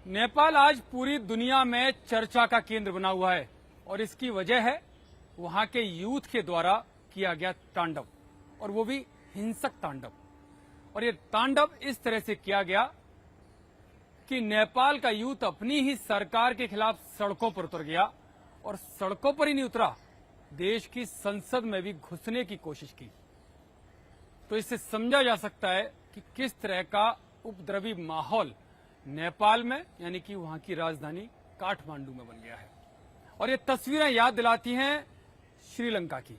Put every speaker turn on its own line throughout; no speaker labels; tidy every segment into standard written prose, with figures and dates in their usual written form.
नेपाल आज पूरी दुनिया में चर्चा का केंद्र बना हुआ है और इसकी वजह है वहां के यूथ के द्वारा किया गया तांडव, और वो भी हिंसक तांडव। और ये तांडव इस तरह से किया गया कि नेपाल का यूथ अपनी ही सरकार के खिलाफ सड़कों पर उतर गया, और सड़कों पर ही नहीं उतरा, देश की संसद में भी घुसने की कोशिश की। तो इससे समझा जा सकता है कि किस तरह का उपद्रवी माहौल नेपाल में, यानी कि वहां की राजधानी काठमांडू में बन गया है। और ये तस्वीरें याद दिलाती हैं श्रीलंका की,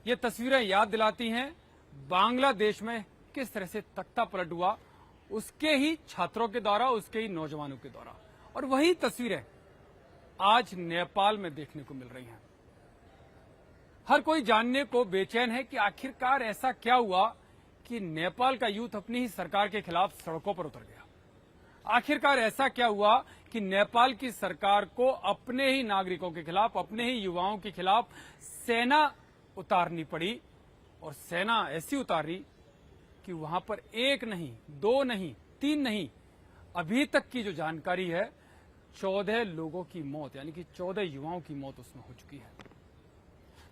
ये तस्वीरें याद दिलाती हैं बांग्लादेश में किस तरह से तख्ता पलट हुआ उसके ही छात्रों के द्वारा, उसके ही नौजवानों के द्वारा। और वही तस्वीरें आज नेपाल में देखने को मिल रही हैं। हर कोई जानने को बेचैन है कि आखिरकार ऐसा क्या हुआ कि नेपाल का यूथ अपनी ही सरकार के खिलाफ सड़कों पर उतर गया। आखिरकार ऐसा क्या हुआ कि नेपाल की सरकार को अपने ही नागरिकों के खिलाफ, अपने ही युवाओं के खिलाफ सेना उतारनी पड़ी, और सेना ऐसी उतारी कि वहां पर एक नहीं, दो नहीं, तीन नहीं, अभी तक की जो जानकारी है 14 लोगों की मौत, यानी कि 14 युवाओं की मौत उसमें हो चुकी है।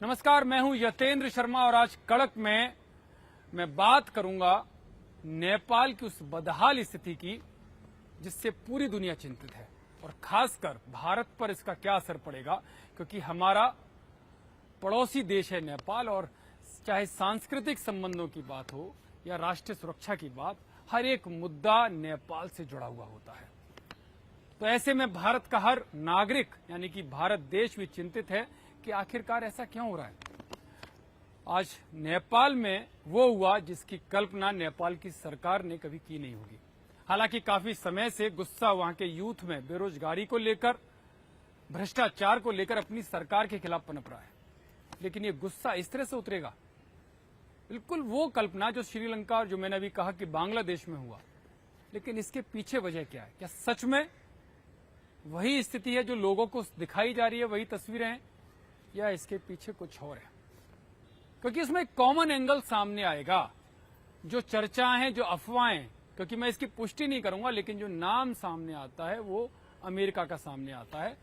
नमस्कार, मैं हूं यतेंद्र शर्मा और आज कड़क में मैं बात करूंगा नेपाल की उस बदहाल स्थिति की जिससे पूरी दुनिया चिंतित है, और खासकर भारत पर इसका क्या असर पड़ेगा, क्योंकि हमारा पड़ोसी देश है नेपाल, और चाहे सांस्कृतिक संबंधों की बात हो या राष्ट्रीय सुरक्षा की बात, हर एक मुद्दा नेपाल से जुड़ा हुआ होता है। तो ऐसे में भारत का हर नागरिक, यानी कि भारत देश भी चिंतित है कि आखिरकार ऐसा क्यों हो रहा है। आज नेपाल में वो हुआ जिसकी कल्पना नेपाल की सरकार ने कभी की नहीं होगी। हालांकि काफी समय से गुस्सा वहां के यूथ में बेरोजगारी को लेकर, भ्रष्टाचार को लेकर अपनी सरकार के खिलाफ पनप रहा है, लेकिन ये गुस्सा इस तरह से उतरेगा, बिल्कुल वो कल्पना जो श्रीलंका और जो मैंने अभी कहा कि बांग्लादेश में हुआ। लेकिन इसके पीछे वजह क्या है? क्या सच में वही स्थिति है जो लोगों को दिखाई जा रही है, वही तस्वीरें हैं, या इसके पीछे कुछ और है? क्योंकि इसमें एक कॉमन एंगल सामने आएगा। जो चर्चाएं हैं, जो अफवाहें, क्योंकि मैं इसकी पुष्टि नहीं करूंगा, लेकिन जो नाम सामने आता है वो अमेरिका का सामने आता है,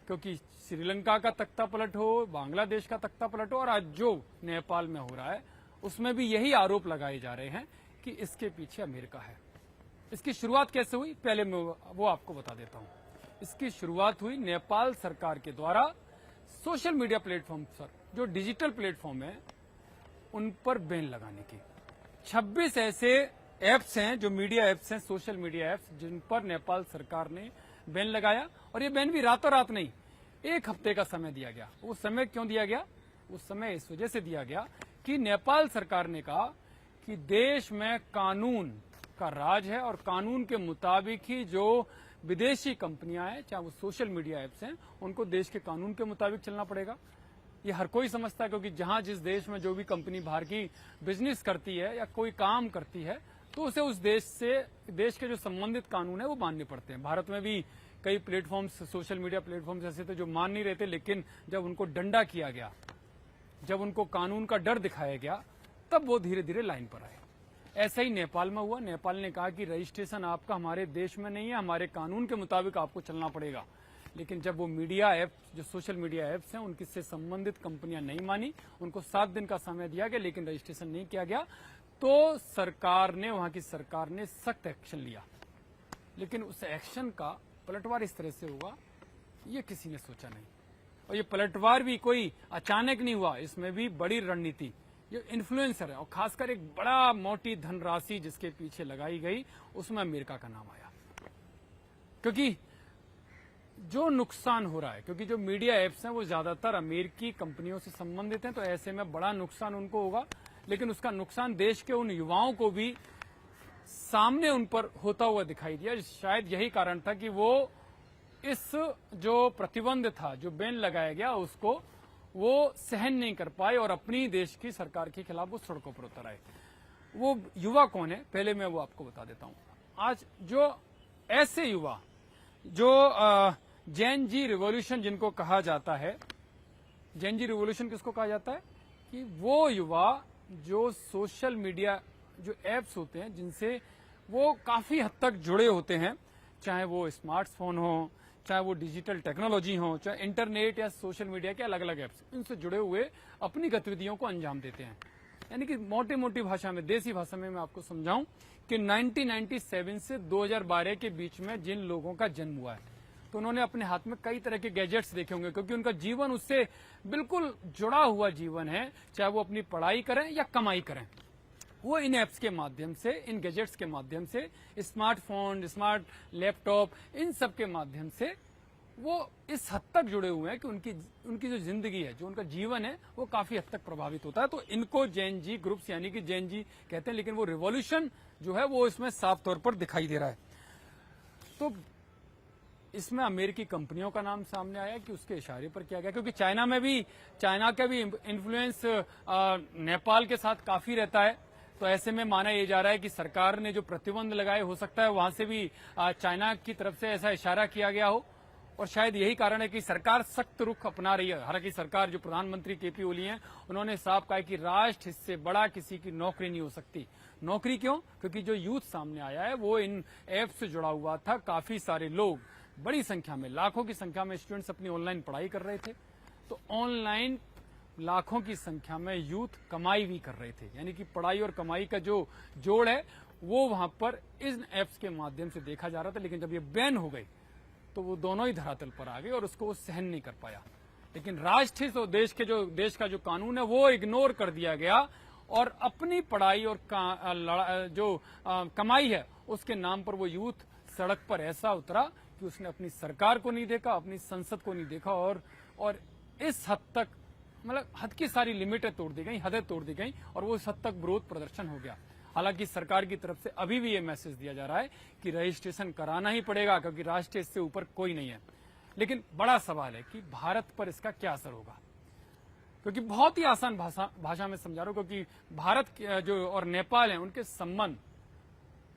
क्योंकि श्रीलंका का तख्ता पलट हो, बांग्लादेश का तख्ता पलट हो, और आज जो नेपाल में हो रहा है उसमें भी यही आरोप लगाए जा रहे हैं कि इसके पीछे अमेरिका है। इसकी शुरुआत कैसे हुई, पहले मैं वो आपको बता देता हूं। इसकी शुरुआत हुई नेपाल सरकार के द्वारा सोशल मीडिया प्लेटफॉर्म पर, जो डिजिटल प्लेटफॉर्म है, उन पर बैन लगाने की। 26 ऐसे ऐप्स हैं, जो मीडिया ऐप्स हैं, सोशल मीडिया ऐप्स, जिन पर नेपाल सरकार ने बैन लगाया। और ये बैन भी रातों रात नहीं, एक हफ्ते का समय दिया गया। वो समय क्यों दिया गया? वो समय इस वजह से दिया गया कि नेपाल सरकार ने कहा कि देश में कानून का राज है, और कानून के मुताबिक ही जो विदेशी कंपनियां हैं, चाहे वो सोशल मीडिया ऐप्स हैं, उनको देश के कानून के मुताबिक चलना पड़ेगा। ये हर कोई समझता है, क्योंकि जहां जिस देश में जो भी कंपनी बाहर की बिजनेस करती है या कोई काम करती है, तो उसे उस देश के जो संबंधित कानून है वो मानने पड़ते हैं। भारत में भी कई प्लेटफॉर्म्स, सोशल मीडिया प्लेटफॉर्म्स ऐसे थे जो मान नहीं रहे थे, लेकिन जब उनको डंडा किया गया, जब उनको कानून का डर दिखाया गया, तब वो धीरे धीरे लाइन पर आए। ऐसा ही नेपाल में हुआ। नेपाल ने कहा कि रजिस्ट्रेशन आपका हमारे देश में नहीं है, हमारे कानून के मुताबिक आपको चलना पड़ेगा। लेकिन जब वो मीडिया ऐप, जो सोशल मीडिया ऐप्स हैं, उनकी से संबंधित कंपनियां नहीं मानी, उनको 7 दिन का समय दिया गया, लेकिन रजिस्ट्रेशन नहीं किया गया, तो सरकार ने, वहां की सरकार ने सख्त एक्शन लिया। लेकिन उस एक्शन का पलटवार इस तरह से होगा, ये किसी ने सोचा नहीं। और ये पलटवार भी कोई अचानक नहीं हुआ, इसमें भी बड़ी रणनीति, ये इन्फ्लुएंसर है, और खासकर एक बड़ा मोटी धनराशि जिसके पीछे लगाई गई, उसमें अमेरिका का नाम आया। क्योंकि जो नुकसान हो रहा है, क्योंकि जो मीडिया ऐप्स हैं वो ज्यादातर अमेरिकी कंपनियों से संबंधित हैं, तो ऐसे में बड़ा नुकसान उनको होगा। लेकिन उसका नुकसान देश के उन युवाओं को भी सामने उन पर होता हुआ दिखाई दिया। शायद यही कारण था कि वो इस जो प्रतिबंध था, जो बैन लगाया गया, उसको वो सहन नहीं कर पाए और अपनी देश की सरकार के खिलाफ वो सड़कों पर उतर आए। वो युवा कौन है, पहले मैं वो आपको बता देता हूं। आज जो ऐसे युवा, जो जेन जी रिवॉल्यूशन जिनको कहा जाता है, जेन जी रिवॉल्यूशन किसको कहा जाता है? कि वो युवा जो सोशल मीडिया, जो एप्स होते हैं, जिनसे वो काफी हद तक जुड़े होते हैं, चाहे वो स्मार्टफोन हो, चाहे वो डिजिटल टेक्नोलॉजी हो, चाहे इंटरनेट या सोशल मीडिया के अलग अलग ऐप्स, इनसे जुड़े हुए अपनी गतिविधियों को अंजाम देते हैं। यानी कि मोटी मोटी भाषा में, देसी भाषा में मैं आपको समझाऊं कि 1997 से 2012 के बीच में जिन लोगों का जन्म हुआ है, तो उन्होंने अपने हाथ में कई तरह के गैजेट्स देखे होंगे, क्योंकि उनका जीवन उससे बिल्कुल जुड़ा हुआ जीवन है। चाहे वो अपनी पढ़ाई करें या कमाई करें, वो इन ऐप्स के माध्यम से, इन गैजेट्स के माध्यम से, स्मार्टफोन, स्मार्ट लैपटॉप, इन सब के माध्यम से वो इस हद तक जुड़े हुए हैं कि उनकी जो जिंदगी है, जो उनका जीवन है, वो काफी हद तक प्रभावित होता है। तो इनको जेन जी ग्रुप्स यानी कि जेन जी कहते हैं, लेकिन वो रिवॉल्यूशन जो है वो इसमें साफ तौर पर दिखाई दे रहा है। तो इसमें अमेरिकी कंपनियों का नाम सामने आया कि उसके इशारे पर किया गया, क्योंकि चाइना का भी इन्फ्लुएंस नेपाल के साथ काफी रहता है। तो ऐसे में माना यह जा रहा है कि सरकार ने जो प्रतिबंध लगाए, हो सकता है वहां से भी चाइना की तरफ से ऐसा इशारा किया गया हो, और शायद यही कारण है कि सरकार सख्त रुख अपना रही है। हालांकि सरकार, जो प्रधानमंत्री केपी ओली हैं, उन्होंने साफ कहा कि राष्ट्र इससे बड़ा किसी की नौकरी नहीं हो सकती। नौकरी क्यों? क्योंकि जो यूथ सामने आया है वो इन ऐप से जुड़ा हुआ था। काफी सारे लोग, बड़ी संख्या में, लाखों की संख्या में स्टूडेंट्स अपनी ऑनलाइन पढ़ाई कर रहे थे। तो ऑनलाइन लाखों की संख्या में यूथ कमाई भी कर रहे थे, यानी कि पढ़ाई और कमाई का जो जोड़ है वो वहां पर इन ऐप्स के माध्यम से देखा जा रहा था। लेकिन जब ये बैन हो गई तो वो दोनों ही धरातल पर आ गए और उसको वो सहन नहीं कर पाया। लेकिन राष्ट्र और देश का जो कानून है वो इग्नोर कर दिया गया, और अपनी पढ़ाई और कमाई है उसके नाम पर वो यूथ सड़क पर ऐसा उतरा कि उसने अपनी सरकार को नहीं देखा, अपनी संसद को नहीं देखा, और इस हद तक, मतलब हद की सारी लिमिटें तोड़ दी गई, हदें तोड़ दी गई, और वो इस हद तक विरोध प्रदर्शन हो गया। हालांकि सरकार की तरफ से अभी भी ये मैसेज दिया जा रहा है कि रजिस्ट्रेशन कराना ही पड़ेगा, क्योंकि राष्ट्र इससे ऊपर कोई नहीं है। लेकिन बड़ा सवाल है कि भारत पर इसका क्या असर होगा, क्योंकि बहुत ही आसान भाषा में समझा रहा हूं, क्योंकि भारत जो और नेपाल है, उनके संबंध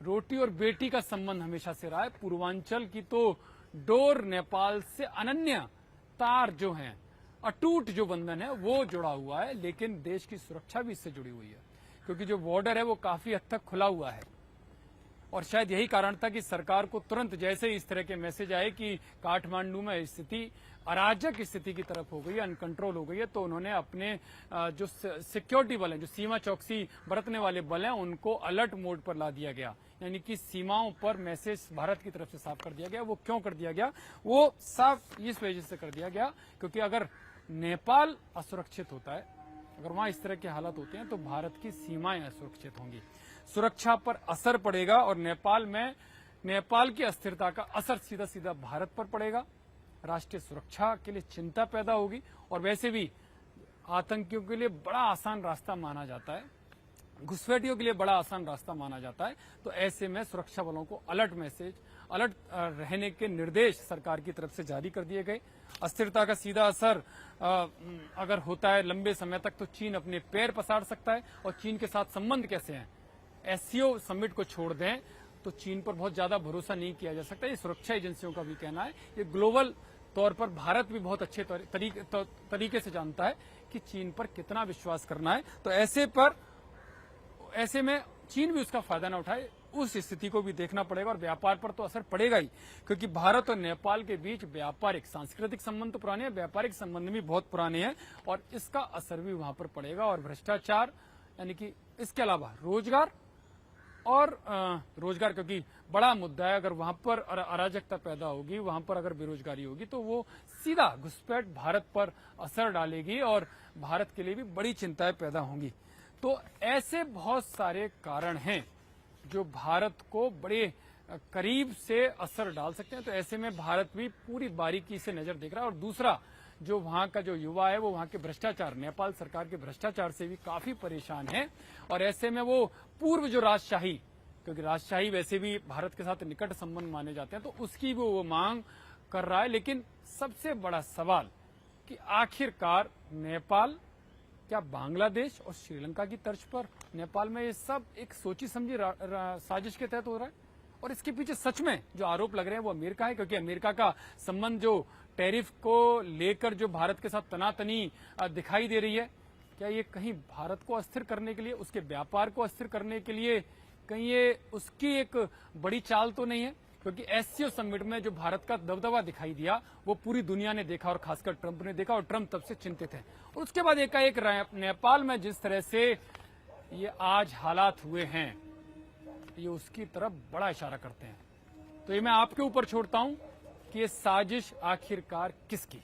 रोटी और बेटी का संबंध हमेशा से रहा है। पूर्वांचल की तो डोर नेपाल से अनन्य तार जो है, अटूट जो बंधन है वो जुड़ा हुआ है। लेकिन देश की सुरक्षा भी इससे जुड़ी हुई है, क्योंकि जो बॉर्डर है वो काफी हद तक खुला हुआ है। और शायद यही कारण था कि सरकार को तुरंत, जैसे इस तरह के मैसेज आए कि काठमांडू में स्थिति अराजक स्थिति की तरफ हो गई है, अनकंट्रोल हो गई है, तो उन्होंने अपने जो सिक्योरिटी बल हैं, जो सीमा चौकसी बरतने वाले बल हैं, उनको अलर्ट मोड पर ला दिया गया। यानी कि सीमाओं पर मैसेज भारत की तरफ से साफ कर दिया गया। वो क्यों कर दिया गया? वो साफ इस वजह से कर दिया गया क्योंकि अगर नेपाल असुरक्षित होता है, अगर वहां इस तरह के हालात होते हैं, तो भारत की सीमाएं असुरक्षित होंगी, सुरक्षा पर असर पड़ेगा, और नेपाल की अस्थिरता का असर सीधा सीधा भारत पर पड़ेगा। राष्ट्रीय सुरक्षा के लिए चिंता पैदा होगी, और वैसे भी आतंकियों के लिए बड़ा आसान रास्ता माना जाता है, घुसपैठियों के लिए बड़ा आसान रास्ता माना जाता है। तो ऐसे में सुरक्षा बलों को अलर्ट रहने के निर्देश सरकार की तरफ से जारी कर दिए गए। अस्थिरता का सीधा असर अगर होता है लंबे समय तक, तो चीन अपने पैर पसार सकता है। और चीन के साथ संबंध कैसे हैं? एससीओ समिट को छोड़ दें तो चीन पर बहुत ज्यादा भरोसा नहीं किया जा सकता। ये सुरक्षा एजेंसियों का भी कहना है। ये ग्लोबल तौर पर भारत भी बहुत अच्छे तरीके से जानता है कि चीन पर कितना विश्वास करना है। तो ऐसे में चीन भी उसका फायदा न उठाए, उस स्थिति को भी देखना पड़ेगा। और व्यापार पर तो असर पड़ेगा ही, क्योंकि भारत और नेपाल के बीच व्यापारिक सांस्कृतिक संबंध तो पुराने हैं, व्यापारिक संबंध भी बहुत पुराने हैं, और इसका असर भी वहां पर पड़ेगा। और भ्रष्टाचार, यानी कि इसके अलावा रोजगार, क्योंकि बड़ा मुद्दा है। अगर वहां पर अराजकता पैदा होगी, वहां पर अगर बेरोजगारी होगी, तो वो सीधा घुसपैठ भारत पर असर डालेगी, और भारत के लिए भी बड़ी चिंताएं पैदा होंगी। तो ऐसे बहुत सारे कारण हैं जो भारत को बड़े करीब से असर डाल सकते हैं। तो ऐसे में भारत भी पूरी बारीकी से नजर देख रहा है। और दूसरा, जो वहां का जो युवा है, वो वहां के भ्रष्टाचार, नेपाल सरकार के भ्रष्टाचार से भी काफी परेशान है। और ऐसे में वो पूर्व जो राजशाही, क्योंकि राजशाही वैसे भी भारत के साथ निकट संबंध माने जाते हैं, तो उसकी भी वो मांग कर रहा है। लेकिन सबसे बड़ा सवाल कि आखिरकार नेपाल क्या बांग्लादेश और श्रीलंका की तर्ज पर नेपाल में ये सब एक सोची समझी साजिश के तहत हो रहा है? और इसके पीछे सच में जो आरोप लग रहे हैं वो अमेरिका है, क्योंकि अमेरिका का संबंध जो टैरिफ को लेकर जो भारत के साथ तनातनी दिखाई दे रही है, क्या ये कहीं भारत को अस्थिर करने के लिए, उसके व्यापार को अस्थिर करने के लिए कहीं ये उसकी एक बड़ी चाल तो नहीं है? क्योंकि एससीओ समिट में जो भारत का दबदबा दिखाई दिया वो पूरी दुनिया ने देखा और खासकर ट्रंप ने देखा, और ट्रंप तब से चिंतित है। और उसके बाद एकाएक नेपाल में जिस तरह से ये आज हालात हुए हैं, ये उसकी तरफ बड़ा इशारा करते हैं। तो ये मैं आपके ऊपर छोड़ता हूं कि ये साजिश आखिरकार किसकी।